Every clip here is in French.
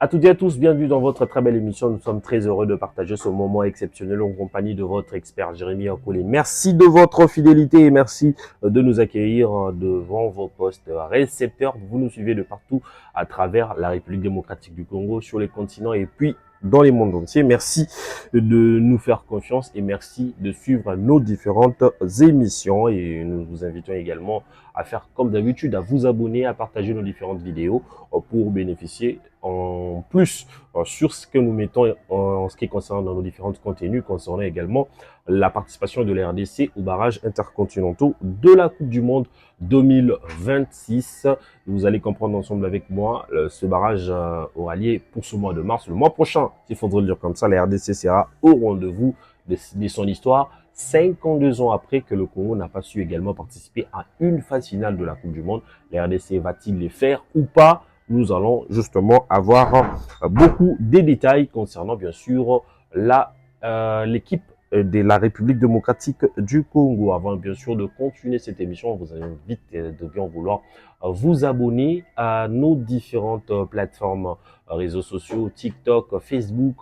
À toutes et à tous, bienvenue dans votre très belle émission. Nous sommes très heureux de partager ce moment exceptionnel en compagnie de votre expert Jérémy Akoulé. Merci de votre fidélité et merci de nous accueillir devant vos postes récepteurs. Vous nous suivez de partout à travers la République démocratique du Congo, sur les continents et puis dans les mondes entiers. Merci de nous faire confiance et merci de suivre nos différentes émissions. Et nous vous invitons également à faire comme d'habitude, à vous abonner, à partager nos différentes vidéos pour bénéficier en plus sur ce que nous mettons en ce qui concerne nos différents contenus, concernant également la participation de la RDC aux barrages intercontinentaux de la Coupe du Monde 2026. Vous allez comprendre ensemble avec moi, ce barrage aura lieu pour ce mois de mars. Le mois prochain, s'il faudrait le dire comme ça, la RDC sera au rendez-vous de son histoire. 52 ans après que le Congo n'a pas su également participer à une phase finale de la Coupe du Monde, la RDC va-t-il les faire ou pas? Nous allons justement avoir beaucoup de détails concernant bien sûr l'équipe de la République démocratique du Congo. Avant bien sûr de continuer cette émission, on vous invite de bien vouloir vous abonner à nos différentes plateformes réseaux sociaux, TikTok, Facebook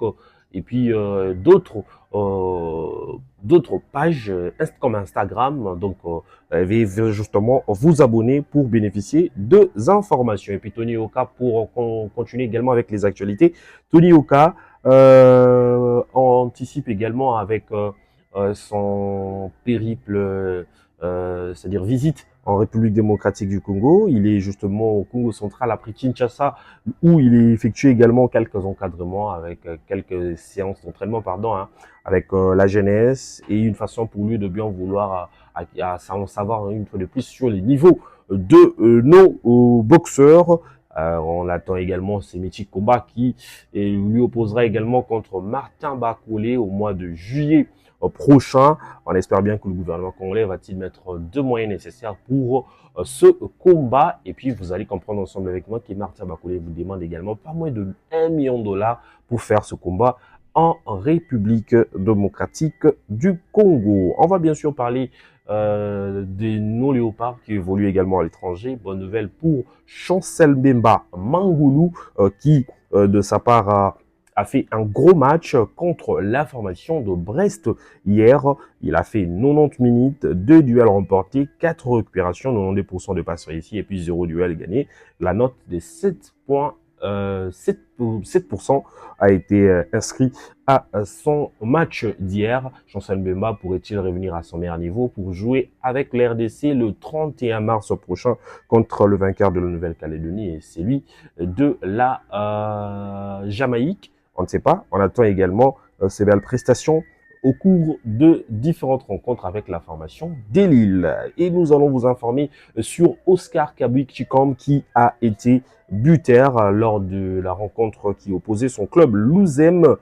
et puis d'autres pages comme Instagram. Donc veuillez justement vous abonner pour bénéficier de informations. Et puis Tony Oka, pour continuer également avec les actualités, Tony Oka anticipe également avec son périple, c'est-à-dire visite en République démocratique du Congo. Il est justement au Congo central après Kinshasa, où il est effectué également quelques encadrements avec quelques séances d'entraînement, avec la jeunesse et une façon pour lui de bien vouloir à en savoir une fois de plus sur les niveaux de nos boxeurs. On attend également Semichi Koba qui lui opposera également contre Martin Bakolé au mois de juillet prochain. On espère bien que le gouvernement congolais va-t-il mettre deux moyens nécessaires pour ce combat. Et puis, vous allez comprendre ensemble avec moi que Martin Bakolé vous demande également pas moins de 1 million de dollars pour faire ce combat en République démocratique du Congo. On va bien sûr parler des non-léopards qui évoluent également à l'étranger. Bonne nouvelle pour Chancel Mbemba Mangoulou qui, de sa part, a fait un gros match contre la formation de Brest hier. Il a fait 90 minutes, 2 duels remportés, 4 récupérations, 92% de passes réussies et puis 0 duel gagné. La note de 7% a été inscrit à son match d'hier. Chancel Mbemba pourrait-il revenir à son meilleur niveau pour jouer avec l'RDC le 31 mars prochain contre le vainqueur de la Nouvelle-Calédonie et celui de la Jamaïque? On ne sait pas. On attend également ces belles prestations au cours de différentes rencontres avec la formation des Lille. Et nous allons vous informer sur Oscar Kabik-Chikom qui a été buteur lors de la rencontre qui opposait son club Luzerne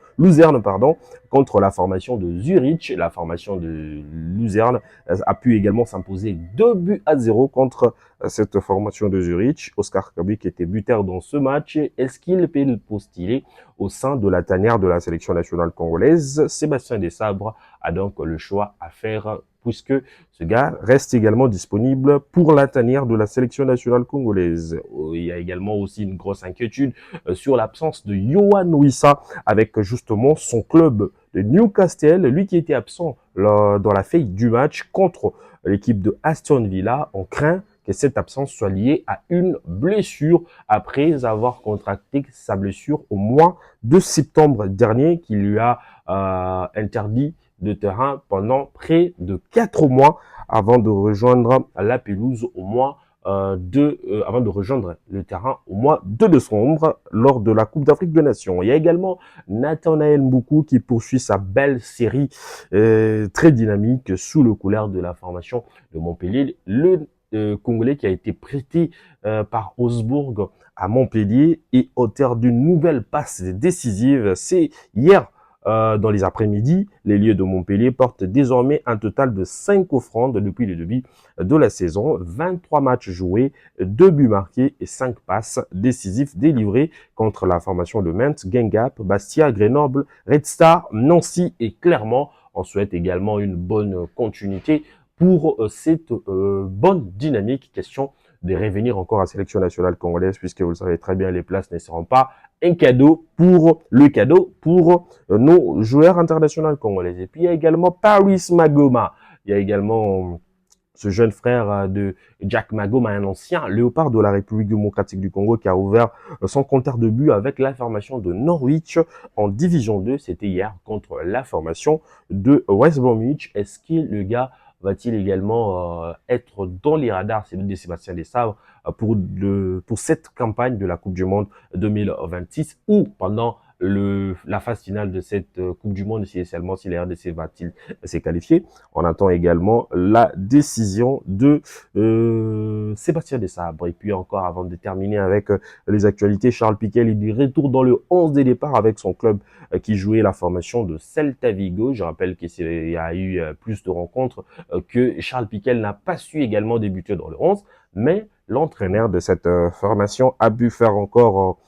contre la formation de Zurich. La formation de Luzerne a pu également s'imposer 2-0 contre cette formation de Zurich. Oscar Kabik était buteur dans ce match. Est-ce qu'il peut le postuler au sein de la tanière de la sélection nationale congolaise? Sébastien Desabre a donc le choix à faire puisque ce gars reste également disponible pour la tanière de la sélection nationale congolaise. Il y a également aussi une grosse inquiétude sur l'absence de Yohan Wissa avec justement son club de Newcastle, lui qui était absent dans la feuille du match contre l'équipe de Aston Villa. On craint que cette absence soit liée à une blessure après avoir contracté sa blessure au mois de septembre dernier qui lui a interdit de terrain pendant près de 4 mois avant de rejoindre la pelouse au mois avant de rejoindre le terrain au mois de décembre lors de la Coupe d'Afrique des Nations. Il y a également Nathanaël Mboukou qui poursuit sa belle série très dynamique sous le couleur de la formation de Montpellier. Le Congolais qui a été prêté par Augsbourg à Montpellier et auteur d'une nouvelle passe décisive. C'est hier dans les après-midi, les Lions de Montpellier portent désormais un total de 5 offrandes depuis le début de la saison. 23 matchs joués, 2 buts marqués et 5 passes décisives délivrées contre la formation de Metz, Guingamp, Bastia, Grenoble, Red Star, Nancy et Clermont. On souhaite également une bonne continuité pour cette bonne dynamique. Question de revenir encore à sélection nationale congolaise, puisque vous le savez très bien, les places ne seront pas un cadeau pour nos joueurs internationaux congolais. Et puis, il y a également Paris Magoma. Il y a également ce jeune frère de Jack Magoma, un ancien léopard de la République démocratique du Congo qui a ouvert son compteur de but avec la formation de Norwich en Division 2. C'était hier contre la formation de West Bromwich. Est-ce que le gars va-t-il également être dans les radars de Sébastien Desabre pour cette campagne de la Coupe du Monde 2026 ou pendant la phase finale de cette Coupe du Monde, si seulement si la RDC va-t-il se qualifier? On attend également la décision de Sébastien Desabre. Et puis encore, avant de terminer avec les actualités, Charles Piquet, il retourne dans le 11 des départs avec son club qui jouait la formation de Celta Vigo. Je rappelle qu'il y a eu plus de rencontres que Charles Piquet n'a pas su également débuter dans le 11, mais l'entraîneur de cette formation a pu faire encore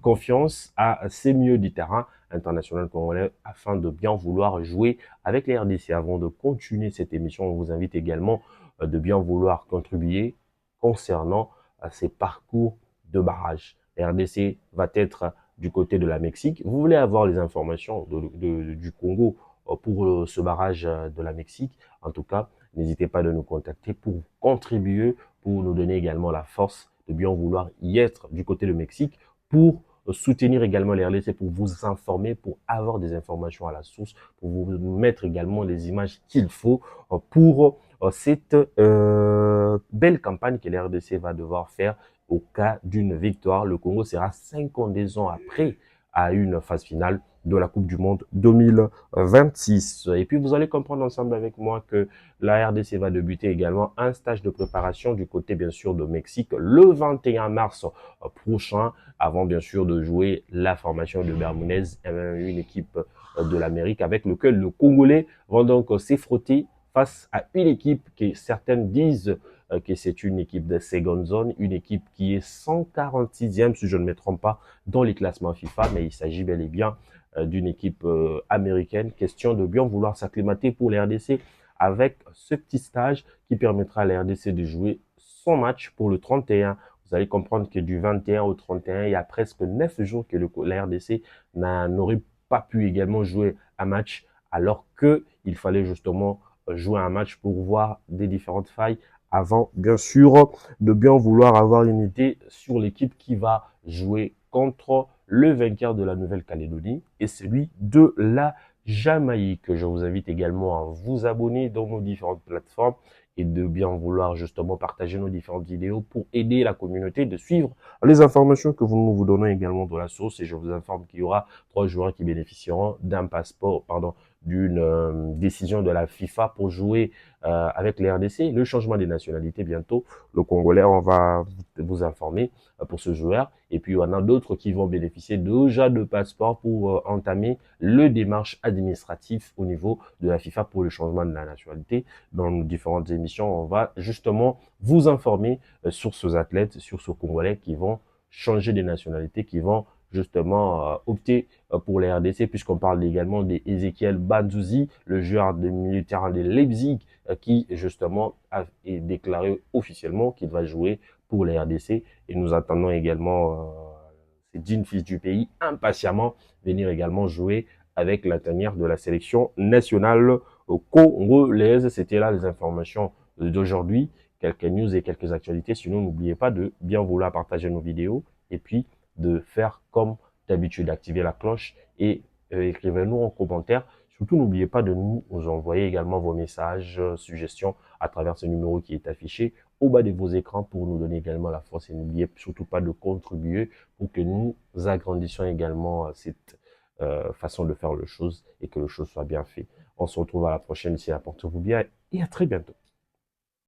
confiance à ses milieux du terrain international congolais afin de bien vouloir jouer avec les RDC. Avant de continuer cette émission, on vous invite également de bien vouloir contribuer concernant ces parcours de barrage. La RDC va être du côté de la Mexique. Vous voulez avoir les informations du Congo pour ce barrage de la Mexique. En tout cas, n'hésitez pas de nous contacter pour contribuer, pour nous donner également la force de bien vouloir y être du côté du Mexique pour soutenir également les RDC, pour vous informer, pour avoir des informations à la source, pour vous mettre également les images qu'il faut pour cette belle campagne que les RDC va devoir faire au cas d'une victoire. Le Congo sera 52 ans après à une phase finale de la Coupe du Monde 2026. Et puis, vous allez comprendre ensemble avec moi que la RDC va débuter également un stage de préparation du côté, bien sûr, de Mexique le 21 mars prochain, avant, bien sûr, de jouer la formation de Bermudez, une équipe de l'Amérique avec laquelle le Congolais vont donc s'effrotter face à une équipe que certaines disent que c'est une équipe de seconde zone, une équipe qui est 146e, si je ne me trompe pas, dans les classements FIFA, mais il s'agit bel et bien d'une équipe américaine. Question de bien vouloir s'acclimater pour les RDC avec ce petit stage qui permettra à la RDC de jouer son match pour le 31. Vous allez comprendre que du 21 au 31, il y a presque 9 jours que la RDC n'aurait pas pu également jouer un match, alors qu'il fallait justement jouer un match pour voir des différentes failles avant, bien sûr, de bien vouloir avoir une idée sur l'équipe qui va jouer contre le vainqueur de la Nouvelle-Calédonie et celui de la Jamaïque. Je vous invite également à vous abonner dans nos différentes plateformes et de bien vouloir justement partager nos différentes vidéos pour aider la communauté de suivre les informations que nous vous donnons également de la source. Et je vous informe qu'il y aura 3 joueurs qui bénéficieront d'un passeport, d'une décision de la FIFA pour jouer avec les RDC. Le changement des nationalités bientôt. Le Congolais, on va vous informer pour ce joueur. Et puis, il y en a d'autres qui vont bénéficier déjà de passeports pour entamer le démarche administratif au niveau de la FIFA pour le changement de la nationalité. Dans nos différentes émissions, on va justement vous informer sur ces athlètes, sur ces Congolais qui vont changer de nationalité, qui vont justement opter pour les RDC, puisqu'on parle également d'Ezekiel Banzuzi, le joueur de milieu de terrain de Leipzig, qui justement a déclaré officiellement qu'il va jouer pour les RDC. Et nous attendons également ces 10 fils du pays impatiemment venir également jouer avec la tanière de la sélection nationale congolaise. C'était là les informations d'aujourd'hui, quelques news et quelques actualités. Sinon, n'oubliez pas de bien vouloir partager nos vidéos et puis de faire comme d'habitude, d'activer la cloche et écrivez-nous en commentaire. Surtout, n'oubliez pas de nous envoyer également vos messages, suggestions à travers ce numéro qui est affiché au bas de vos écrans pour nous donner également la force. Et n'oubliez surtout pas de contribuer pour que nous agrandissions également cette façon de faire les choses et que les choses soient bien faites. On se retrouve à la prochaine, ici, portez-vous bien et à très bientôt.